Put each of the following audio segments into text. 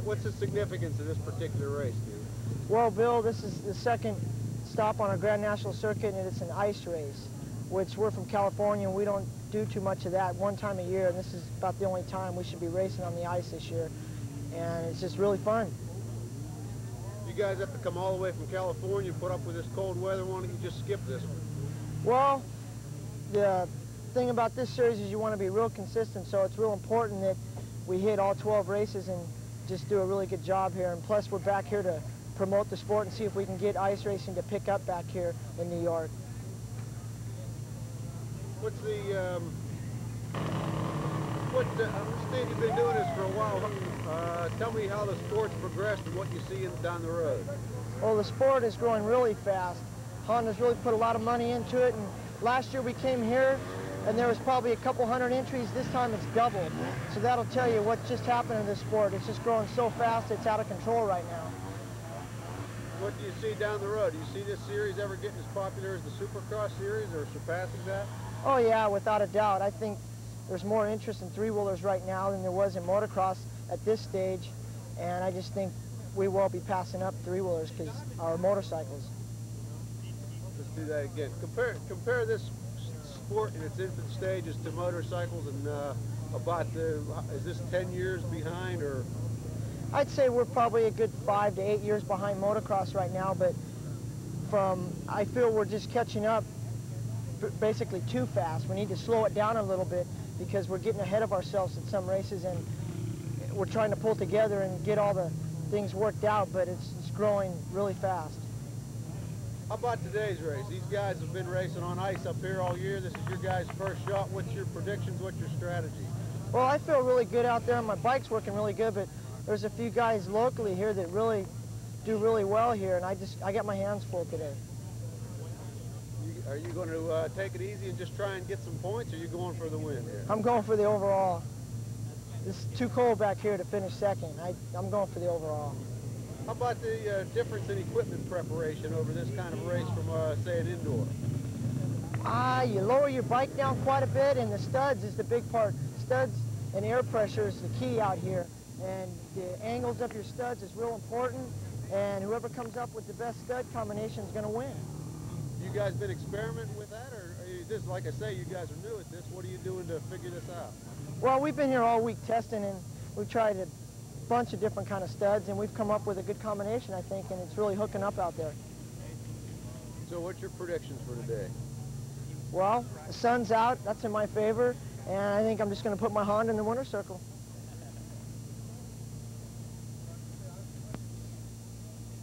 what's the significance of this particular race, dude? Well, Bill, this is the second stop on our Grand National Circuit, and it's an ice race, which we're from California, and we don't do too much of that one time a year, and this is about the only time we should be racing on the ice this year, and it's just really fun. You guys have to come all the way from California, put up with this cold weather. Why don't you just skip this one? Well, the thing about this series is you want to be real consistent, so it's real important that we hit all 12 races and just do a really good job here. And plus, we're back here to promote the sport and see if we can get ice racing to pick up back here in New York. What's the, I understand you've been doing this for a while. Tell me how the sport's progressed and what you see down the road. Well, the sport is growing really fast. Honda's really put a lot of money into it, and last year we came here and there was probably a couple hundred entries. This time it's doubled. So that'll tell you what just happened in this sport. It's just growing so fast, it's out of control right now. What do you see down the road? Do you see this series ever getting as popular as the Supercross series or surpassing that? Oh yeah, without a doubt. I think there's more interest in three-wheelers right now than there was in motocross at this stage, and I just think we will be passing up three-wheelers because our motorcycles. Let's do that again. Compare this sport in its infant stages to motorcycles, and is this 10 years behind, or? I'd say we're probably a good 5 to 8 years behind motocross right now, but I feel we're just catching up basically too fast. We need to slow it down a little bit because we're getting ahead of ourselves at some races, and we're trying to pull together and get all the things worked out, but it's growing really fast. How about today's race? These guys have been racing on ice up here all year. This is your guys' first shot. What's your predictions? What's your strategy? Well, I feel really good out there. My bike's working really good, but there's a few guys locally here that really do really well here, and I got my hands full today. Are you going to take it easy and just try and get some points, or are you going for the win here? I'm going for the overall. It's too cold back here to finish second. I'm going for the overall. How about the difference in equipment preparation over this kind of race from, say, an indoor? You lower your bike down quite a bit, and the studs is the big part. Studs and air pressure is the key out here, and the angles of your studs is real important, and whoever comes up with the best stud combination is going to win. You guys been experimenting with that, or are you just, like I say, you guys are new at this. What are you doing to figure this out? Well, we've been here all week testing, and we've tried a bunch of different kind of studs, and we've come up with a good combination, I think, and it's really hooking up out there. So what's your predictions for today? Well, the sun's out. That's in my favor, and I think I'm just going to put my Honda in the winner's circle.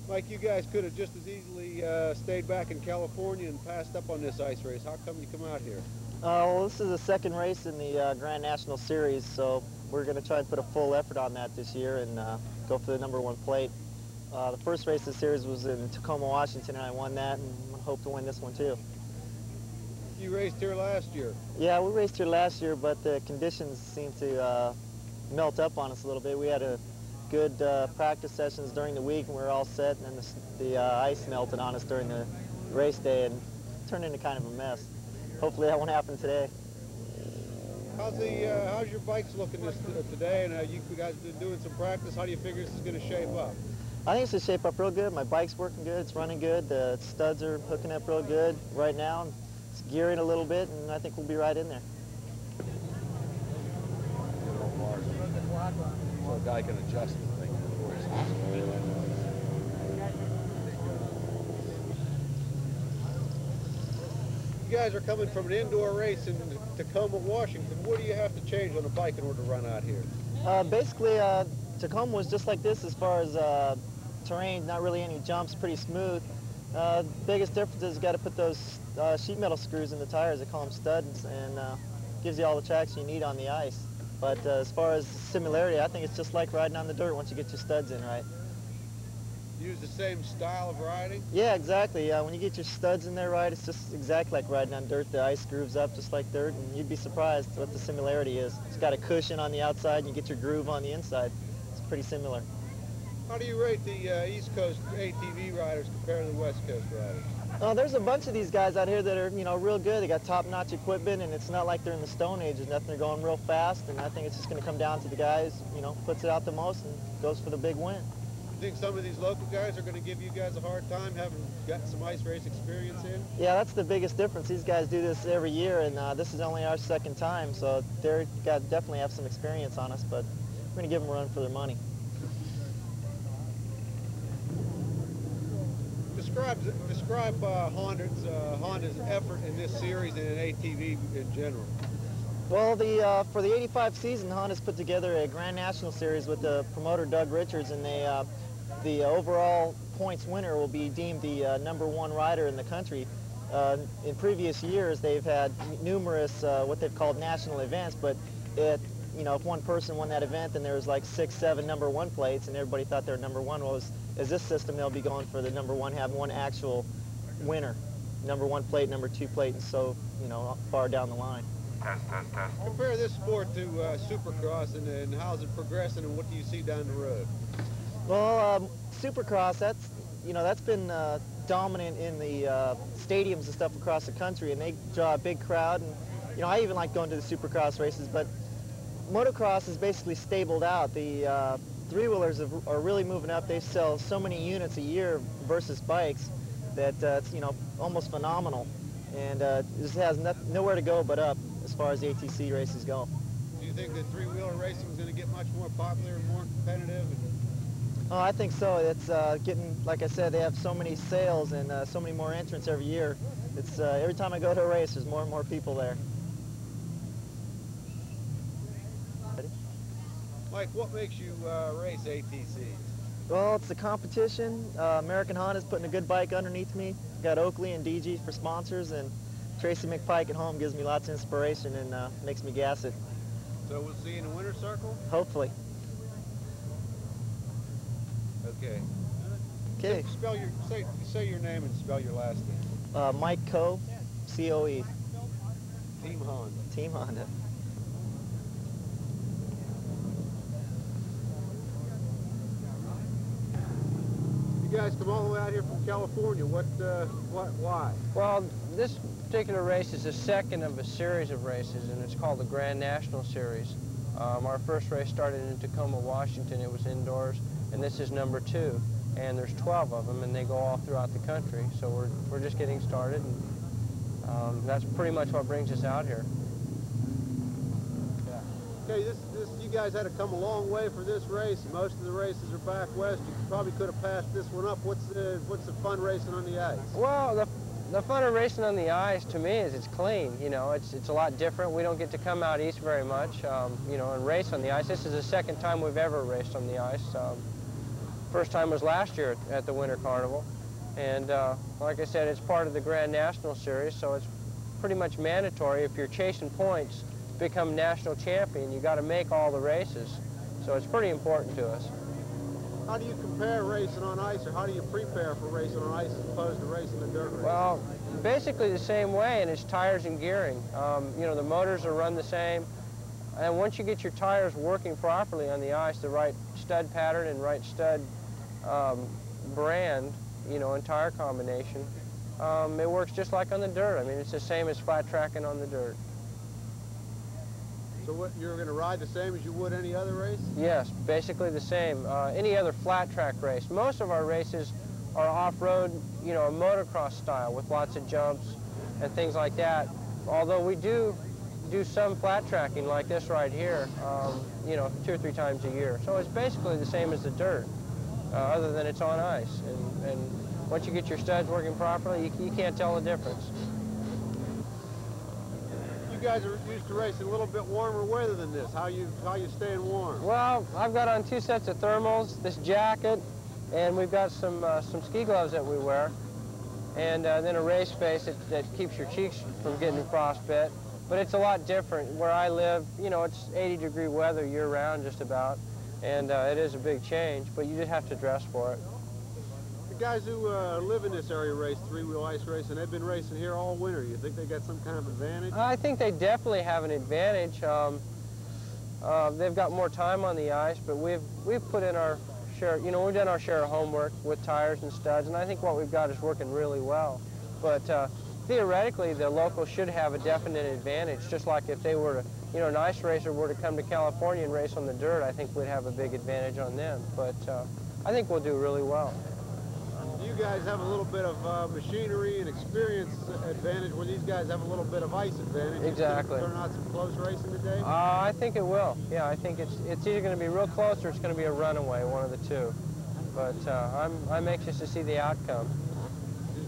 Mike, you guys could have just as easily stayed back in California and passed up on this ice race. How come you come out here? Well, this is the second race in the Grand National Series, so we're going to try and put a full effort on that this year and go for the #1 plate. The first race of the series was in Tacoma, Washington, and I won that, and I hope to win this one too. You raced here last year. Yeah, we raced here last year, but the conditions seemed to melt up on us a little bit. We had a good practice sessions during the week, and we were all set, and then the ice melted on us during the race day and turned into kind of a mess. Hopefully that won't happen today. How's your bikes looking today? And you guys been doing some practice. How do you figure this is going to shape up? I think it's going to shape up real good. My bike's working good. It's running good. The studs are hooking up real good right now. It's gearing a little bit, and I think we'll be right in there. So a guy can adjust the thing. You guys are coming from an indoor race in Tacoma, Washington. What do you have to change on a bike in order to run out here? Basically, Tacoma was just like this as far as terrain, not really any jumps, pretty smooth. Biggest difference is you got to put those sheet metal screws in the tires. They call them studs, and gives you all the traction you need on the ice. But as far as similarity, I think it's just like riding on the dirt once you get your studs in right. Use the same style of riding? Yeah, exactly. When you get your studs in there right, it's just exactly like riding on dirt. The ice grooves up just like dirt, and you'd be surprised what the similarity is. It's got a cushion on the outside, and you get your groove on the inside. It's pretty similar. How do you rate the East Coast ATV riders compared to the West Coast riders? There's a bunch of these guys out here that are, real good. They got top-notch equipment, and it's not like they're in the Stone Age. There's nothing. They're going real fast, and I think it's just going to come down to the guys, puts it out the most and goes for the big win. You think some of these local guys are going to give you guys a hard time, having gotten some ice race experience in? Yeah, that's the biggest difference. These guys do this every year, and this is only our second time, so they're definitely have some experience on us, but we're going to give them a run for their money. Describe Honda's effort in this series and in ATV in general. Well, for the '85 season, Honda's put together a Grand National Series with the promoter Doug Richards, and the overall points winner will be deemed the #1 rider in the country. In previous years, they've had numerous what they've called national events, but if one person won that event, then there was like 6, 7 #1 plates, and everybody thought their #1 was. As this system, they'll be going for the #1, having one actual winner, #1 plate, #2 plate, and so far down the line. Test. Compare this sport to Supercross, and how's it progressing, and what do you see down the road? Well, Supercross, that's been dominant in the stadiums and stuff across the country, and they draw a big crowd. And I even like going to the Supercross races, but motocross is basically stabled out. The three-wheelers are really moving up. They sell so many units a year versus bikes that it's almost phenomenal, and it just has nowhere to go but up as far as the ATC races go. Do you think that three-wheeler racing is going to get much more popular and more competitive? Oh, I think so. It's getting, like I said, they have so many sales and so many more entrants every year. It's every time I go to a race, there's more and more people there. Mike, what makes you race ATCs? Well, it's the competition. American Honda's putting a good bike underneath me. Got Oakley and DG for sponsors, and Tracy McPike at home gives me lots of inspiration and makes me gas it. So we'll see you in the winner's circle? Hopefully. Okay. Okay. Say your name and spell your last name. Mike Coe, C-O-E. Team Honda. Team Honda. You guys come all the way out here from California. Why? Well, this particular race is the second of a series of races, and it's called the Grand National Series. Our first race started in Tacoma, Washington. It was indoors, and this is #2. And there's 12 of them, and they go all throughout the country. So we're just getting started, and that's pretty much what brings us out here. Okay, you guys had to come a long way for this race. Most of the races are back west. You probably could have passed this one up. What's the fun racing on the ice? Well, the fun of racing on the ice to me is it's clean. It's a lot different. We don't get to come out east very much, and race on the ice. This is the second time we've ever raced on the ice. First time was last year at the Winter Carnival, and like I said, it's part of the Grand National Series, so it's pretty much mandatory. If you're chasing points, become national champion, you got to make all the races, so it's pretty important to us. How do you compare racing on ice, or how do you prepare for racing on ice as opposed to racing the dirt race? Well, basically the same way, and it's tires and gearing. The motors are run the same, and once you get your tires working properly on the ice, the right stud pattern and right stud brand, and tire combination, it works just like on the dirt. I mean, it's the same as flat tracking on the dirt. So what, you're going to ride the same as you would any other race? Yes, basically the same. Any other flat track race. Most of our races are off-road, a motocross style with lots of jumps and things like that. Although we do some flat tracking like this right here, 2 or 3 times a year. So it's basically the same as the dirt, other than it's on ice. And once you get your studs working properly, you can't tell the difference. You guys are used to racing a little bit warmer weather than this. How you staying warm? Well, I've got on 2 sets of thermals, this jacket, and we've got some ski gloves that we wear, and then a race face that keeps your cheeks from getting frostbite. But it's a lot different. Where I live, it's 80-degree weather year-round just about, and it is a big change, but you just have to dress for it. The guys who live in this area race three-wheel ice racing. They've been racing here all winter. You think they got some kind of advantage? I think they definitely have an advantage. They've got more time on the ice, but we've put in our share, you know, we've done our share of homework with tires and studs, and I think what we've got is working really well. But theoretically, the locals should have a definite advantage, just like if they were to, you know, an ice racer were to come to California and race on the dirt, I think we'd have a big advantage on them. But I think we'll do really well. You guys have a little bit of machinery and experience advantage where these guys have a little bit of ice advantage. Exactly. Turn out some close racing today? I think it will. Yeah, I think it's either going to be real close or it's going to be a runaway, one of the two. But I'm anxious to see the outcome.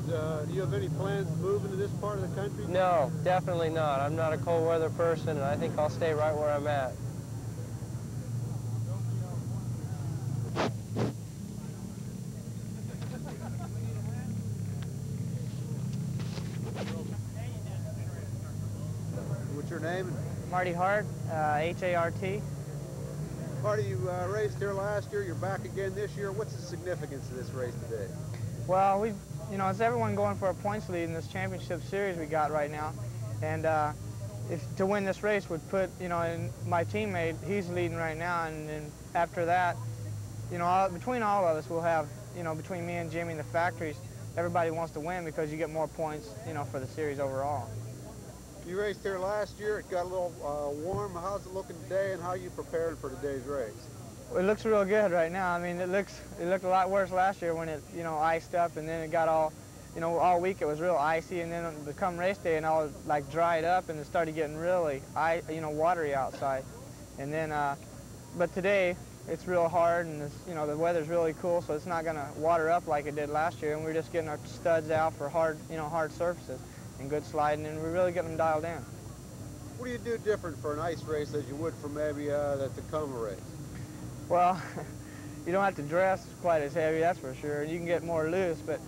Do you have any plans to move into this part of the country? No, definitely not. I'm not a cold weather person, and I think I'll stay right where I'm at. What's your name? Marty Hart, H-A-R-T. Marty, you raced here last year. You're back again this year. What's the significance of this race today? Well, you know, it's everyone going for a points lead in this championship series we got right now. And to win this race would put, you know, and my teammate, he's leading right now. And then after that, you know, between all of us, we'll have, you know, between me and Jimmy and the factories, everybody wants to win because you get more points, you know, for the series overall. You raced here last year. It got a little warm. How's it looking today, and how are you preparing for today's race? Well, it looks real good right now. I mean, it looked a lot worse last year when it, you know, iced up, and then it got all, you know, all week it was real icy, and then come race day and all like dried up, and it started getting really, you know, watery outside. And then, but today it's real hard, and it's, you know, the weather's really cool, so it's not going to water up like it did last year, and we're just getting our studs out for hard, you know, hard surfaces and good sliding, and we're really getting them dialed in. What do you do different for an ice race as you would for maybe the Tacoma race? Well, you don't have to dress quite as heavy, that's for sure. You can get more loose, but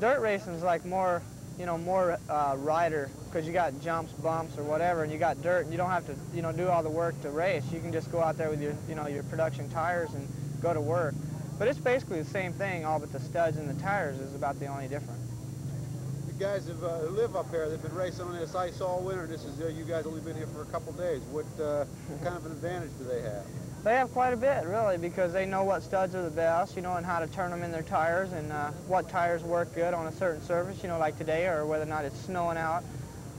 dirt racing is like more, you know, more rider, because you got jumps, bumps, or whatever, and you got dirt, and you don't have to, you know, do all the work to race. You can just go out there with your, you know, your production tires and go to work. But it's basically the same thing, all but the studs and the tires is about the only difference. You guys have live up here. They've been racing on this ice all winter. This is you guys only been here for a couple days. What kind of an advantage do they have? They have quite a bit, really, because they know what studs are the best, you know, and how to turn them in their tires, and what tires work good on a certain surface, you know, like today, or whether or not it's snowing out,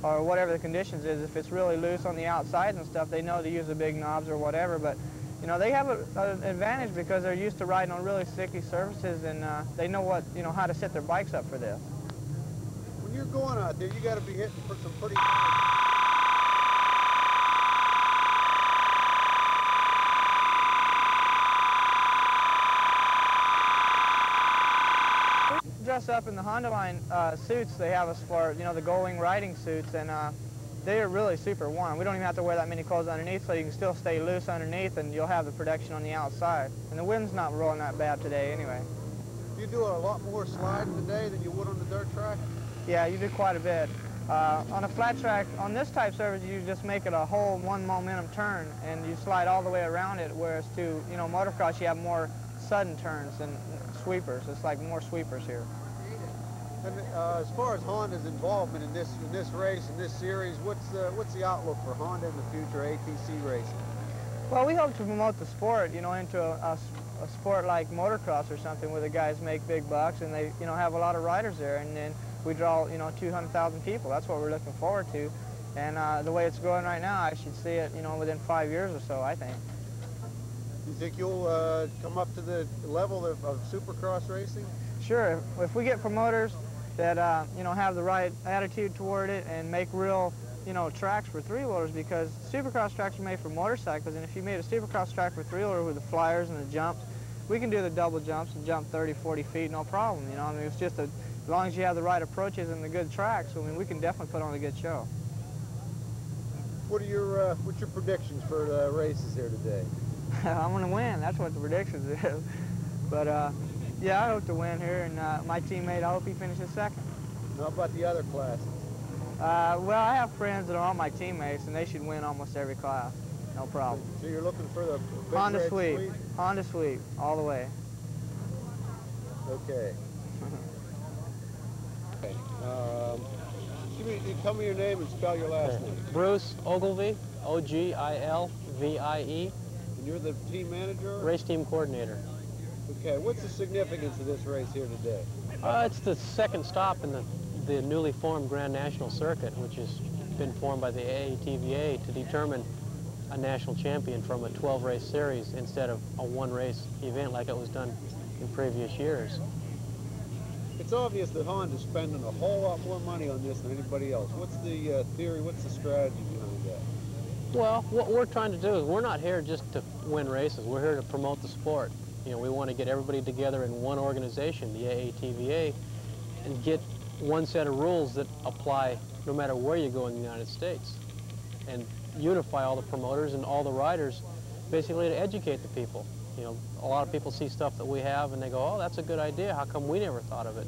or whatever the conditions is. If it's really loose on the outside and stuff, they know to use the big knobs or whatever. But you know, they have an advantage because they're used to riding on really sticky surfaces, and they know what, you know, how to set their bikes up for this. When you're going out there, you got to be hitting for some pretty. Dress up in the Honda line suits they have us for, you know, the Gullwing riding suits, and they are really super warm. We don't even have to wear that many clothes underneath, so you can still stay loose underneath, and you'll have the protection on the outside. And the wind's not rolling that bad today anyway. You do a lot more sliding today than you would on the dirt track? Yeah, you do quite a bit. On a flat track, on this type surface, you just make it a whole one momentum turn, and you slide all the way around it, whereas to, you know, motocross, you have more sudden turns and sweepers. It's like more sweepers here. And as far as Honda's involvement in this race, in this series, what's the outlook for Honda in the future ATC racing? Well, we hope to promote the sport, you know, into a sport like motocross or something, where the guys make big bucks and they, you know, have a lot of riders there, and then we draw, you know, 200,000 people. That's what we're looking forward to. And the way it's going right now, I should see it, you know, within 5 years or so, I think. You think you'll come up to the level of supercross racing? Sure. If we get promoters that, you know, have the right attitude toward it and make real, you know, tracks for three-wheelers, because supercross tracks are made for motorcycles, and if you made a supercross track for three-wheeler with the flyers and the jumps, we can do the double jumps and jump 30, 40 feet, no problem, you know. I mean, it's just as long as you have the right approaches and the good tracks, I mean, we can definitely put on a good show. What are your what's your predictions for the races here today? I'm going to win. That's what the predictions is. But, yeah, I hope to win here, and my teammate, I hope he finishes second. How about the other classes? Well, I have friends that are all my teammates, and they should win almost every class. No problem. So you're looking for the big Honda red sweep. Honda sweep, all the way. Okay. Tell me your name and spell your last name. Bruce Ogilvie, O-G-I-L-V-I-E. And you're the team manager? Race team coordinator. Okay, what's the significance of this race here today? It's the second stop in the newly formed Grand National Circuit, which has been formed by the AATVA to determine a national champion from a 12-race series instead of a one-race event like it was done in previous years. It's obvious that Honda's spending a whole lot more money on this than anybody else. What's the theory, what's the strategy behind that? Well, what we're trying to do is we're not here just to win races. We're here to promote the sport. You know, we want to get everybody together in one organization, the AATVA, and get one set of rules that apply no matter where you go in the United States, and unify all the promoters and all the riders basically to educate the people. You know, a lot of people see stuff that we have and they go, oh, that's a good idea. How come we never thought of it?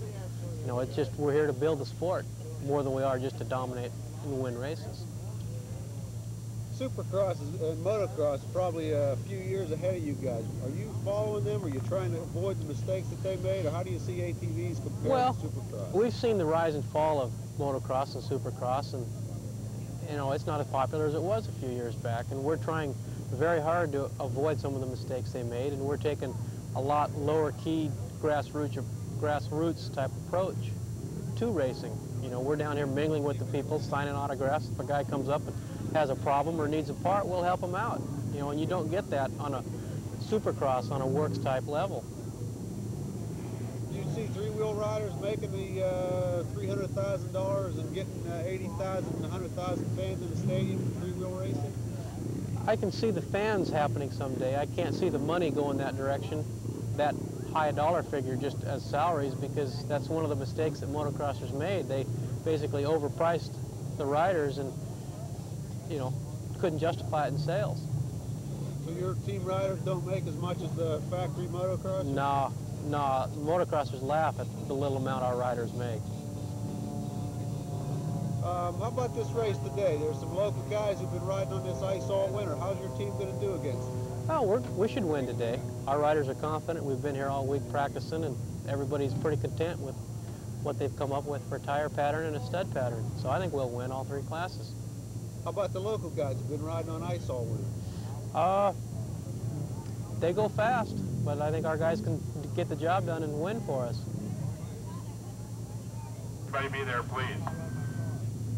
You know, it's just we're here to build the sport more than we are just to dominate and win races. Supercross and motocross is probably a few years ahead of you guys. Are you following them? Are you trying to avoid the mistakes that they made? Or how do you see ATVs compared to Supercross? We've seen the rise and fall of motocross and Supercross, and you know, it's not as popular as it was a few years back, and we're trying very hard to avoid some of the mistakes they made, and we're taking a lot lower key grassroots type approach to racing. You know, we're down here mingling with the people, signing autographs. If a guy comes up and has a problem or needs a part, we'll help him out. You know, and you don't get that on a Supercross on a works type level. Do you see three-wheel riders making the $300,000 and getting 80,000, 100,000 fans in the stadium for three-wheel racing? I can see the fans happening someday. I can't see the money going that direction, that high dollar figure just as salaries, because that's one of the mistakes that motocrossers made. They basically overpriced the riders and, you know, couldn't justify it in sales. So your team riders don't make as much as the factory motocrossers? No, motocrossers laugh at the little amount our riders make. How about this race today? There's some local guys who've been riding on this ice all winter. How's your team going to do against them? Oh, we should win today. Our riders are confident. We've been here all week practicing, and everybody's pretty content with what they've come up with for a tire pattern and a stud pattern. So I think we'll win all three classes. How about the local guys who've been riding on ice all winter? They go fast, but I think our guys can get the job done and win for us. Everybody be there, please.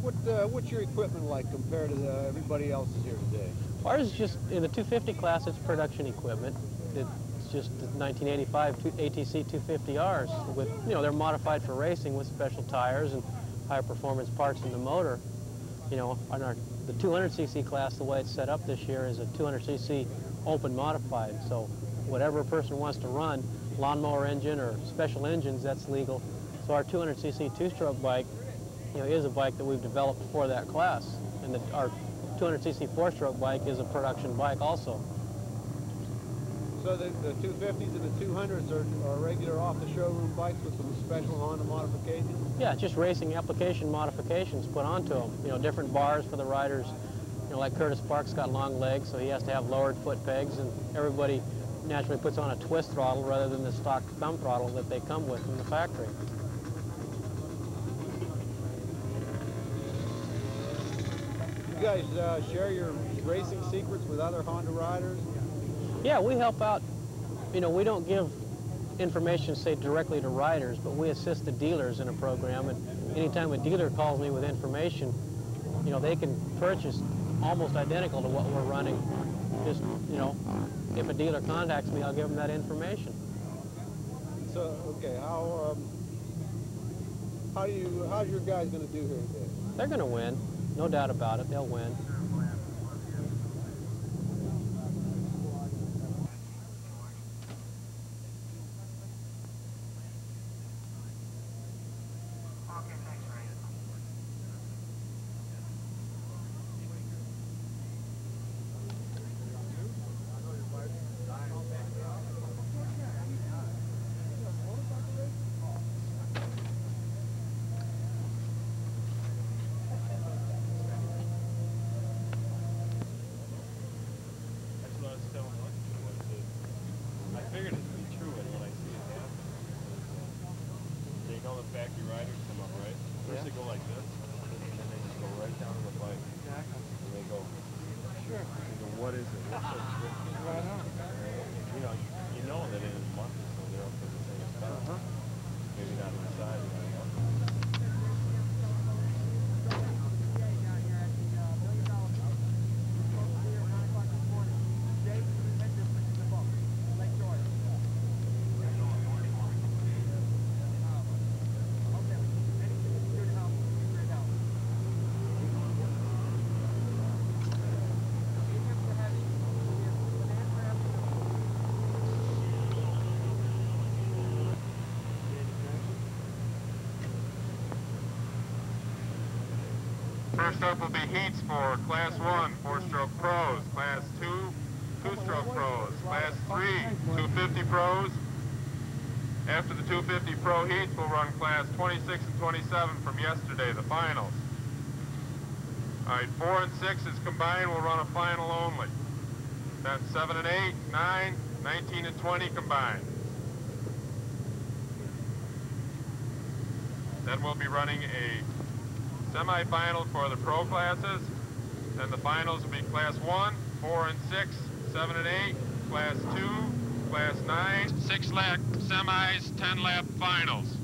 What's your equipment like compared to everybody else's here today? Ours is just, in the 250 class, it's production equipment. It's just the 1985 ATC 250Rs with, you know, they're modified for racing with special tires and high performance parts in the motor. You know, on the 200cc class, the way it's set up this year is a 200cc open modified. So whatever a person wants to run, lawnmower engine or special engines, that's legal. So our 200cc two-stroke bike, you know, is a bike that we've developed for that class. And our 200cc four-stroke bike is a production bike also. So the 250s and the 200s are regular off-the-showroom bikes with some special Honda modifications? Yeah, just racing application modifications put onto them. You know, different bars for the riders. You know, like Curtis Park's got long legs, so he has to have lowered foot pegs, and everybody naturally puts on a twist throttle rather than the stock thumb throttle that they come with from the factory. You guys share your racing secrets with other Honda riders? Yeah, we help out. You know, we don't give information, say, directly to riders, but we assist the dealers in a program, and anytime a dealer calls me with information, you know, they can purchase almost identical to what we're running. Just, you know, if a dealer contacts me, I'll give them that information. So, okay, how's your guys going to do here today? They're going to win. No doubt about it, they'll win. Factory riders come up, right? First they go like this, and then they just go right down to the bike. Exactly. And they go, sure. They go, what is it? What's so tricky? First up will be heats for Class 1, 4-stroke pros, Class 2, 2-stroke pros, Class 3, 250 pros. After the 250 pro heats, we'll run Class 26 and 27 from yesterday, the finals. All right, 4 and 6 is combined, we'll run a final only. Then 7 and 8, 9, 19 and 20 combined. Then we'll be running a semifinal for the pro classes. Then the finals will be Class 1, 4 and 6, 7 and 8, Class 2, Class 9, 6-lap semis, 10-lap finals.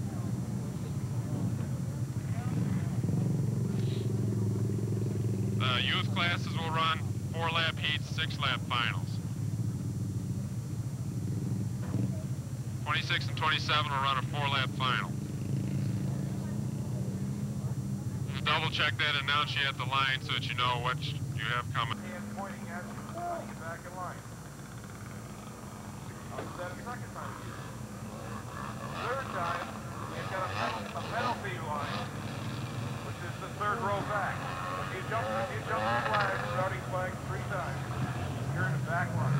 The youth classes will run 4-lap heats, 6-lap finals. 26 and 27 will run a 4-lap final. We'll double check that and announce you at the line so that you know what you have coming. Hand pointing at you, back in line. That second time. Third time, you've got a penalty line, which is the third row back. If you jump the flag, starting flag 3 times, you're in the back line.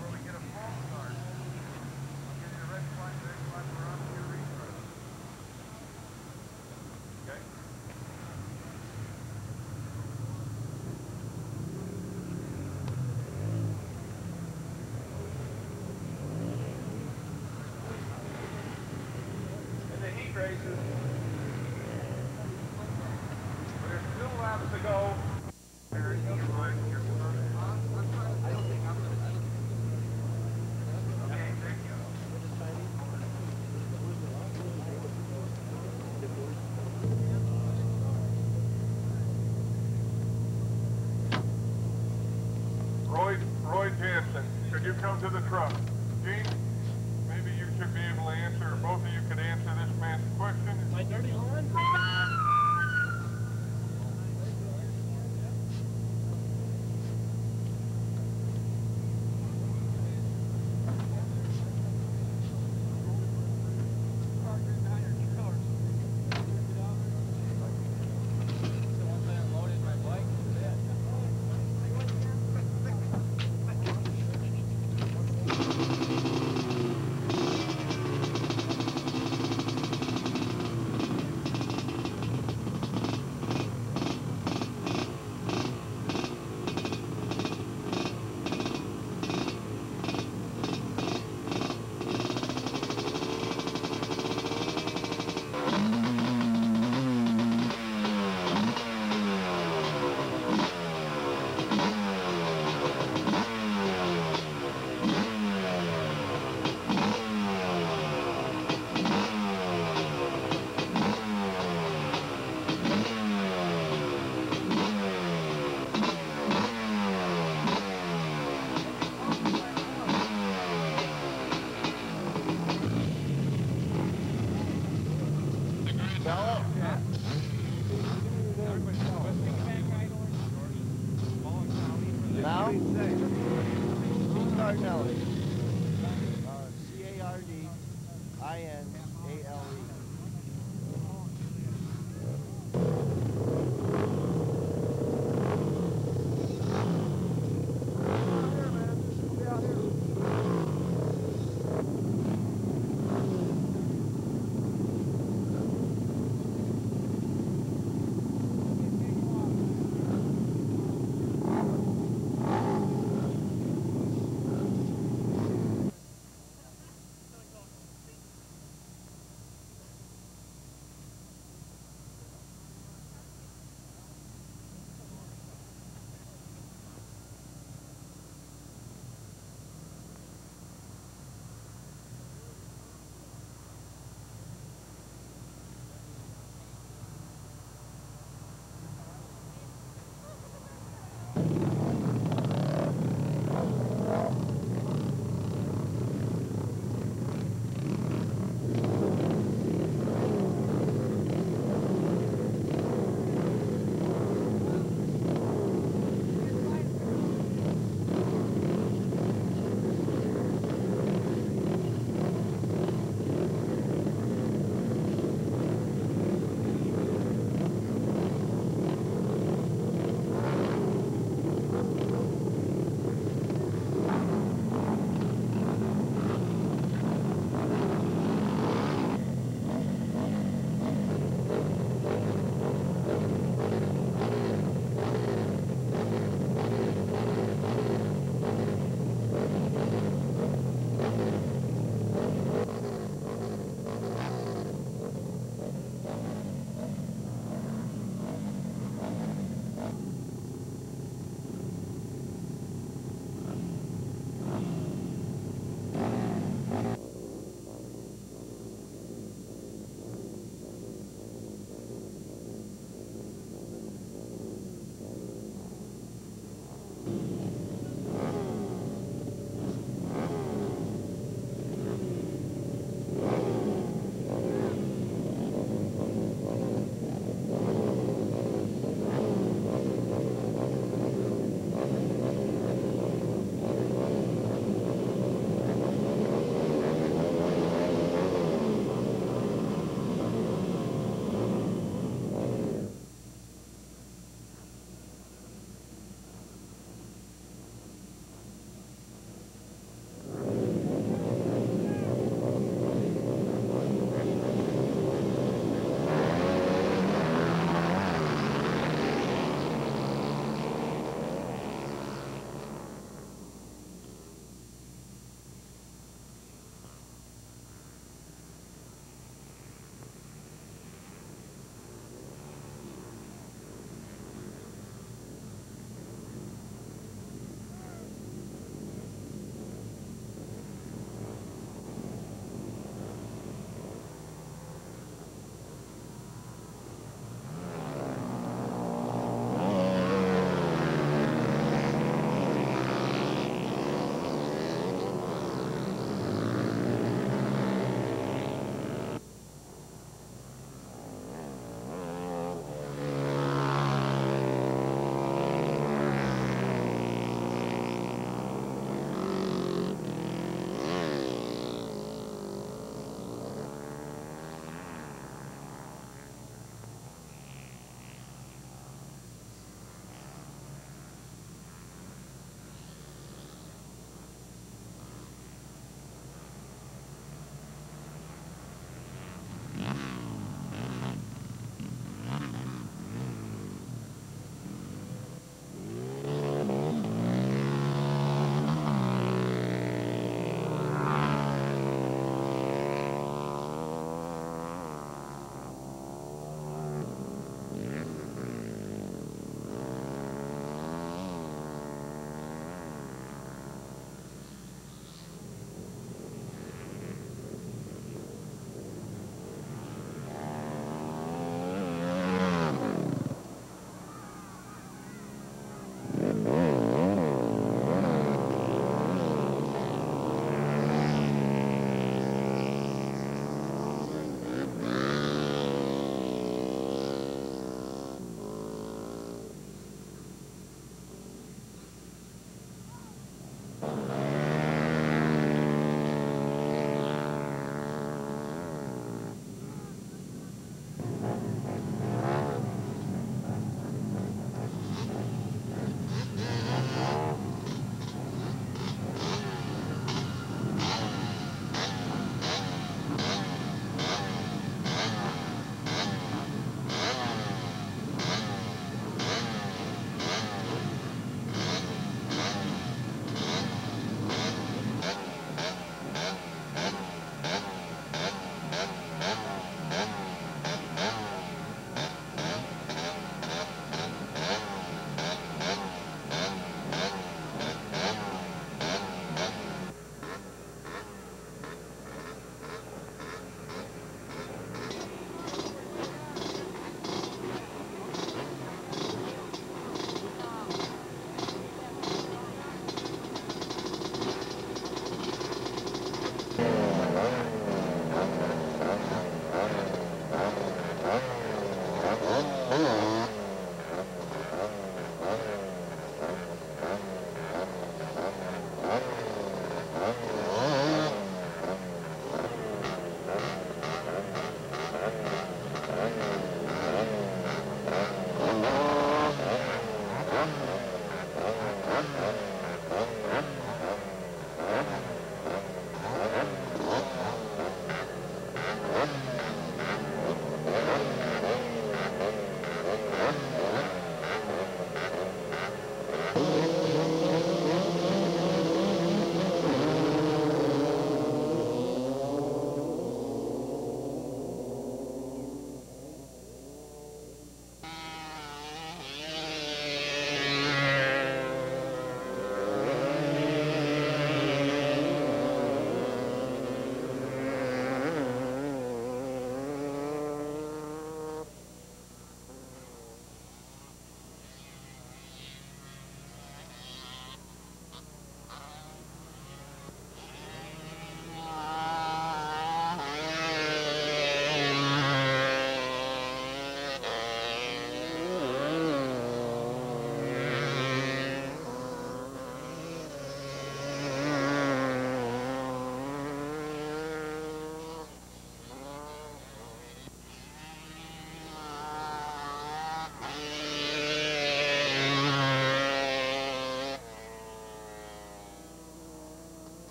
Where we get a false start. I'll give you the red flag, we're on to your restart. Okay? In the heat races, there's 2 laps to go. Roy Jansen, could you come to the truck? Gene, maybe you should be able to answer, or both of you could answer this man's question. My dirty laundry. Now, Pete Cardinelli. C-A-R-D-I-N-A-L-E.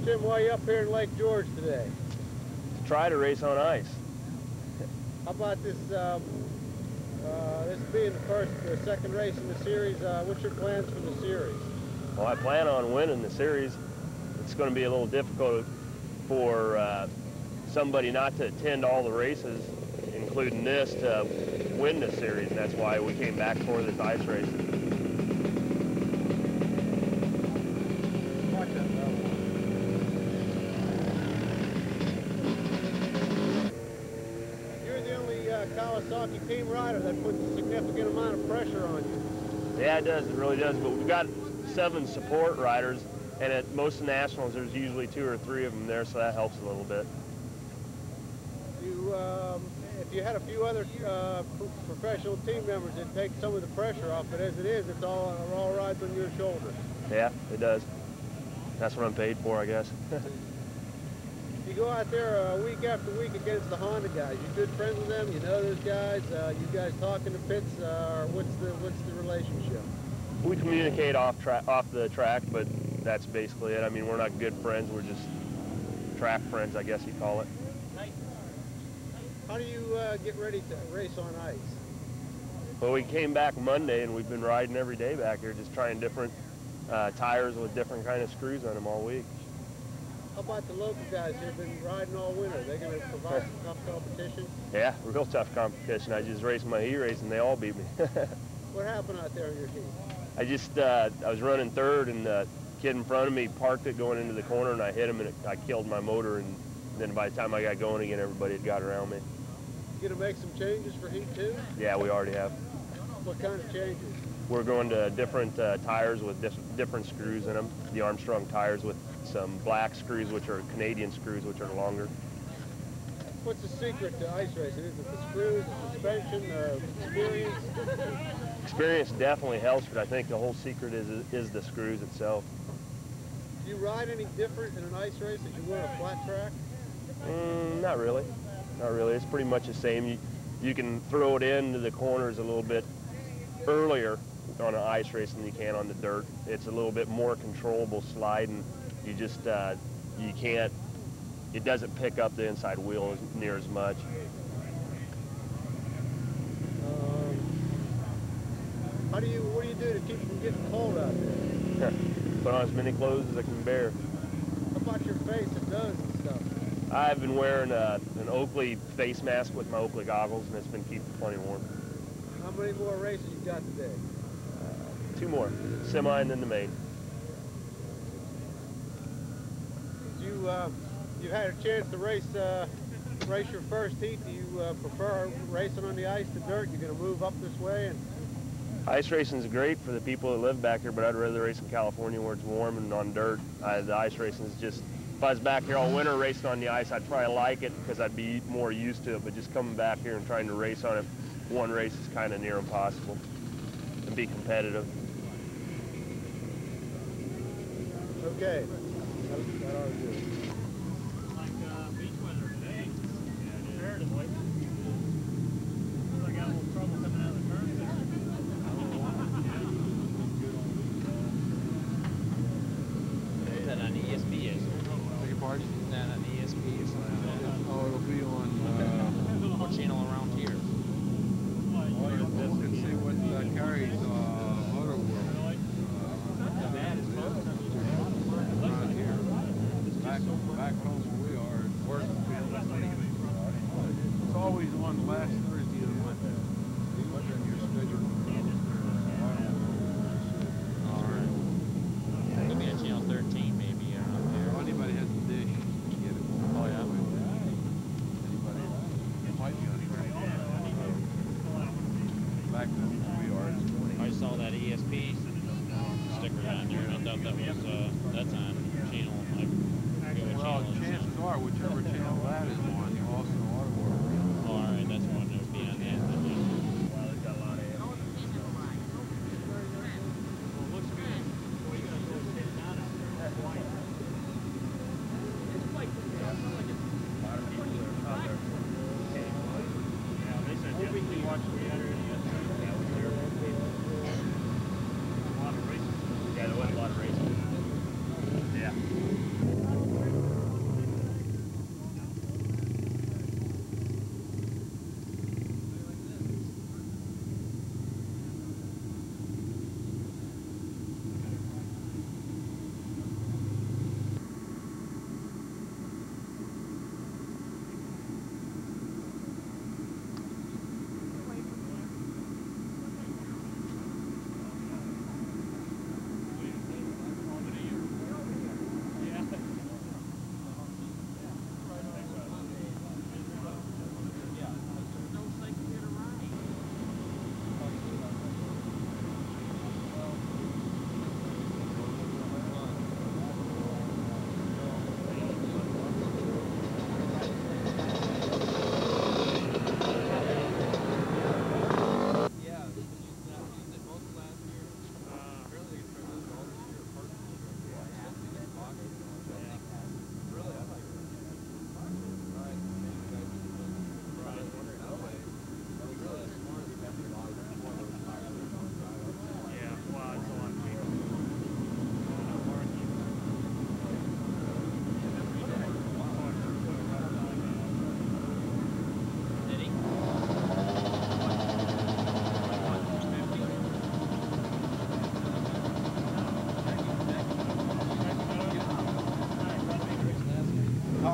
Jim, why are you up here in Lake George today? To try to race on ice. How about this, this being the first or second race in the series? What's your plans for the series? Well, I plan on winning the series. It's going to be a little difficult for somebody not to attend all the races, including this, to win the series, and that's why we came back for this ice race. You're the only Kawasaki team rider that puts a significant amount of pressure on you. Yeah, it does. It really does. But we've got 7 support riders, and at most nationals, there's usually 2 or 3 of them there, so that helps a little bit. If you had a few other professional team members, it'd take some of the pressure off, but as it is, it all rides on your shoulders. Yeah, it does. That's what I'm paid for, I guess. You go out there week after week against the Honda guys. You're good friends with them. You know those guys. You guys talk in the pits. Or what's the relationship? We communicate off the track, but that's basically it. I mean, we're not good friends. We're just track friends, I guess you'd call it. How do you get ready to race on ice? Well, we came back Monday, and we've been riding every day back here, just trying different tires with different kind of screws on them all week. How about the local guys who've been riding all winter? Are they going to provide some tough competition? Yeah, real tough competition. I just raced my heat race, and they all beat me. What happened out there in your heat? I was running third, and the kid in front of me parked it going into the corner, and I hit him, and I killed my motor, and then by the time I got going again, everybody had got around me. You going to make some changes for heat 2? Yeah, we already have. What kind of changes? We're going to different tires with different screws in them. The Armstrong tires with some black screws, which are Canadian screws, which are longer. What's the secret to ice racing? Is it the screws, the suspension, experience? Experience definitely helps, but I think the whole secret is the screws itself. Do you ride any different in an ice race as you would a flat track? Not really. Not really. It's pretty much the same. You can throw it into the corners a little bit earlier on an ice race than you can on the dirt. It's a little bit more controllable sliding. You just, you can't, it doesn't pick up the inside wheel near as much. What do you do to keep from getting cold out there? Put on as many clothes as I can bear. How about your face and nose and stuff? I've been wearing an Oakley face mask with my Oakley goggles, and it's been keeping plenty warm. How many more races you got today? 2 more, semi and then the main. You had a chance to race your first heat. Do you prefer racing on the ice to dirt? You're going to move up this way? And ice racing is great for the people that live back here, but I'd rather race in California where it's warm and on dirt. The ice racing is just, if I was back here all winter racing on the ice, I'd probably like it because I'd be more used to it, but just coming back here and trying to race on it, one race is kind of near impossible, and be competitive. Okay. That ought to do it. Like beach weather today, comparatively. I got a little trouble coming out of the turn there. Is that on ESPS? Beg your pardon? Is that on ESPS? Oh, it'll be on, What channel around here? oh, you're going to see what carries Motor World. Around here. Back home where we are, it's worse than it's always on the last Thursday of the month. What's on your schedule? All right. Could be on channel 13 maybe around there. If anybody has a dish, get it. Oh, yeah. Anybody might be on here. Back home where we are, it's 20. I saw that ESP sticker on there, and I thought that was that's on channel. Well, chances are, whichever channel that is on, you also ought to work. Oh, all right, that's one that would be on that. Well, they've got a lot of air. Well, it looks good. Well, you gotta go sit down out there. That's white. It's like, a lot of people that are out there. Yeah, they said yesterday, watched the other yesterday. Yeah, we were there. A lot of races. Yeah, there was a lot of races. Yeah.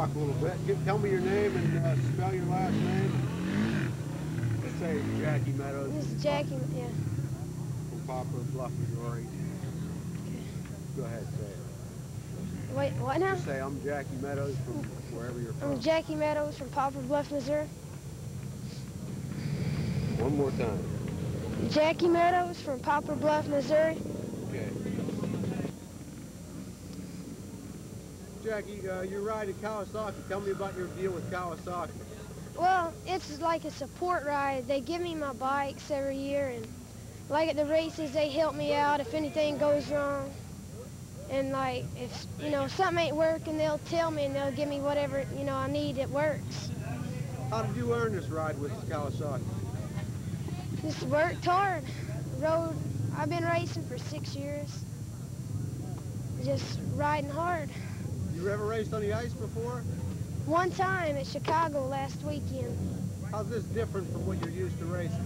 talk a little bit. Tell me your name and spell your last name. Let's say Jackie Meadows. This is Jackie, yeah. From Poplar Bluff, Missouri. Go ahead, say it. Wait, what now? Just say, I'm Jackie Meadows from wherever you're from. I'm Jackie Meadows from Poplar Bluff, Missouri. One more time. Jackie Meadows from Poplar Bluff, Missouri. Okay. Jackie, you're riding Kawasaki. Tell me about your deal with Kawasaki. Well, it's like a support ride. They give me my bikes every year, and like at the races, they help me out if anything goes wrong. And like, if, you know, something ain't working, they'll tell me and they'll give me whatever, you know, I need that works. How did you earn this ride with Kawasaki? Just worked hard. I've been racing for 6 years. Just riding hard. You ever raced on the ice before? One time at Chicago last weekend. How's this different from what you're used to racing?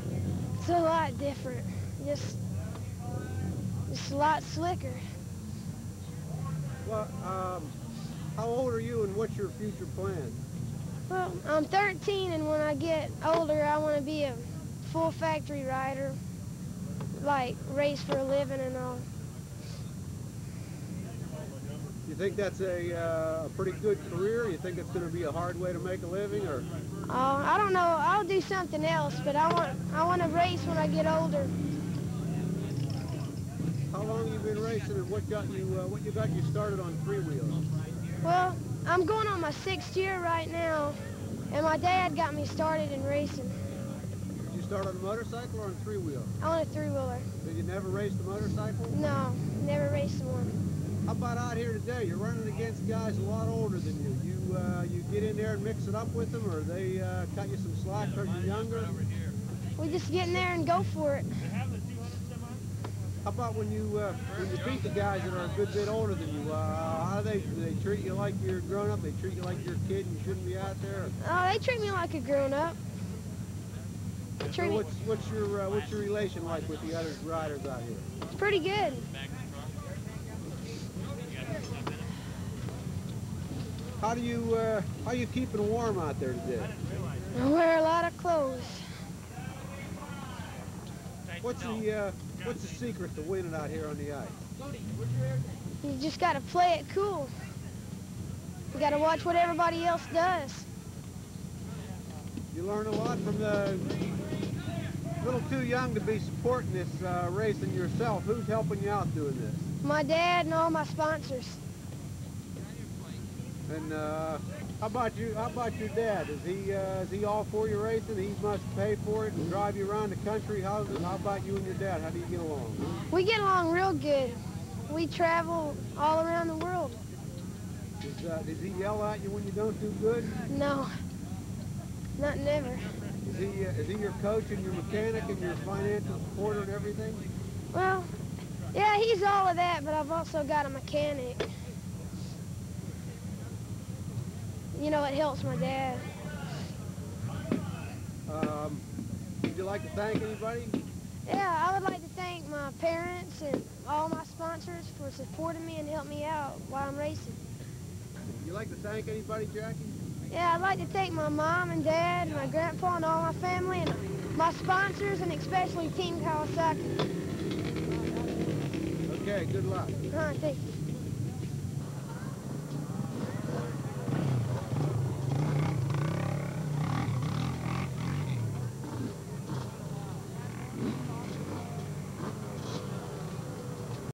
It's a lot different. Just a lot slicker. Well, how old are you and what's your future plan? Well, I'm 13, and when I get older, I want to be a full factory rider, like race for a living and all. You think that's a pretty good career? You think it's going to be a hard way to make a living, or? I don't know. I'll do something else, but I want to race when I get older. How long have you been racing, and what got you started on three-wheels? Well, I'm going on my 6th year right now, and my dad got me started in racing. Did you start on a motorcycle or on three-wheel? On a three-wheeler. So you never raced a motorcycle? No, never raced one. How about out here today? You're running against guys a lot older than you. You get in there and mix it up with them, or they cut you some slack because you're younger? We just get in there and go for it. How about when you beat the guys that are a good bit older than you? How do they treat you like you're grown up? They treat you like you're a kid and you shouldn't be out there? Oh, they treat me like a grown up. So what's your relation like with the other riders out here? It's pretty good. How are you keeping warm out there today? I wear a lot of clothes. What's the secret to winning out here on the ice? You just got to play it cool. You got to watch what everybody else does. You learn a lot from a little too young to be supporting this racing yourself. Who's helping you out doing this? My dad and all my sponsors. And how about you? How about your dad? Is he all for your racing? He must pay for it and drive you around the country. How about you and your dad? How do you get along? We get along real good. We travel all around the world. Does he yell at you when you don't do good? No, not never. Is he your coach and your mechanic and your financial supporter and everything? Well, yeah, he's all of that, but I've also got a mechanic. You know, it helps my dad. Would you like to thank anybody? Yeah, I would like to thank my parents and all my sponsors for supporting me and helping me out while I'm racing. Would you like to thank anybody, Jackie? Yeah, I'd like to thank my mom and dad, my grandpa and all my family, and my sponsors, and especially Team Kawasaki. Okay, good luck. All right, thank you.